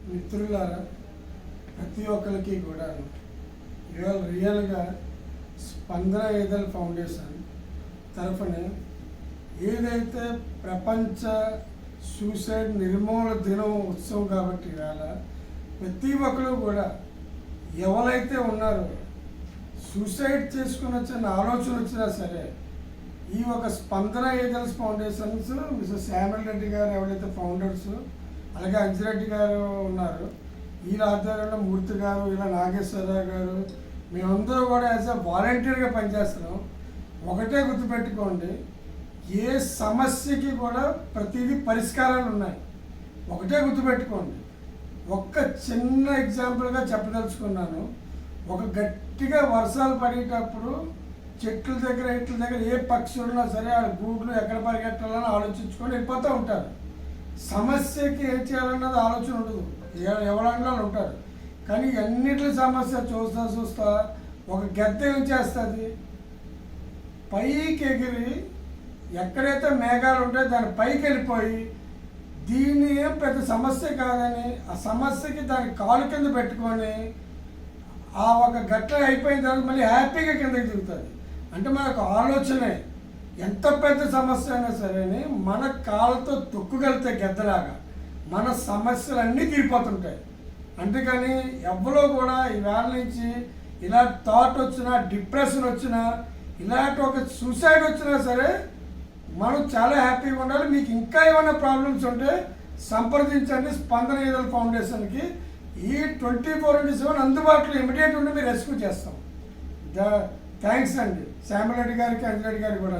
మిత్రులారా, ప్రతి ఒక్కరికి కూడా ఇవాళ రియల్గా స్పందన ఏదల్ ఫౌండేషన్ తరఫున ఏదైతే ప్రపంచ సూసైడ్ నిర్మూలన దినం ఉత్సవం కాబట్టి ఇవాళ ప్రతి ఒక్కరు కూడా ఎవరైతే ఉన్నారో సూసైడ్ చేసుకుని వచ్చిన ఆలోచన వచ్చినా సరే ఈ ఒక స్పందన agents foundations mister Samuel Reddy గారు ఎవరైతే ఫౌండర్స్, అలాగే అంజిరెడ్డి గారు ఉన్నారు, ఈ ఆధ్వర్యంలో మూర్తి గారు, ఇలా నాగేశ్వరరావు గారు, మేమందరూ కూడా యాజ్ అ వాలంటీర్గా పనిచేస్తున్నాం. ఒకటే గుర్తుపెట్టుకోండి, ఏ సమస్యకి కూడా ప్రతిదీ పరిష్కారాలు ఉన్నాయి. ఒకటే గుర్తుపెట్టుకోండి. ఒక్క చిన్న ఎగ్జాంపుల్గా చెప్పదలుచుకున్నాను. ఒక గట్టిగా వర్షాలు పడేటప్పుడు చెట్ల దగ్గర ఇట్ల దగ్గర ఏ పక్షి ఉన్నా సరే ఆ గూడ్లు ఎక్కడ పరిగెట్టాలని ఆలోచించుకొని వెళ్ళిపోతూ ఉంటారు. సమస్యకి ఏం చేయాలన్నది ఆలోచన ఉండదు, ఎవరన్నా ఉంటారు. కానీ అన్నిటి సమస్య చూస్తా ఒక గద్ద ఏం చేస్తుంది, పైకి ఎగిరి ఎక్కడైతే మేఘాలు ఉంటాయో దాని పైకి వెళ్ళిపోయి దీన్ని ఏం పెద్ద సమస్య కాదని ఆ సమస్యకి దాని కాలు కింద పెట్టుకొని ఆ ఒక గట్ట అయిపోయిన తర్వాత మళ్ళీ హ్యాపీగా కిందకి దిగుతుంది. అంటే మనకు ఆలోచనే ఎంత పెద్ద సమస్య అయినా సరే మన కాళ్ళతో తొక్కుగలితే గద్దలాగా మన సమస్యలన్నీ తీరిపోతుంటాయి. అందుకని ఎవరో కూడా ఈవేళ నుంచి ఇలా థాట్ వచ్చినా, డిప్రెషన్ వచ్చినా, ఇలాంటి ఒక సూసైడ్ వచ్చినా సరే మనం చాలా హ్యాపీగా ఉండాలి. మీకు ఇంకా ఏమైనా ప్రాబ్లమ్స్ ఉంటే సంప్రదించండి స్పందన ఏజెల్ ఫౌండేషన్కి. ఈ 24/7 అందుబాటులో ఇమీడియట్ ఉండి మీరు రెస్క్యూ చేస్తాం. థ్యాంక్స్ అండి శామ్యుల్ రెడ్డి గారికి, అంజిరెడ్డి గారికి కూడా.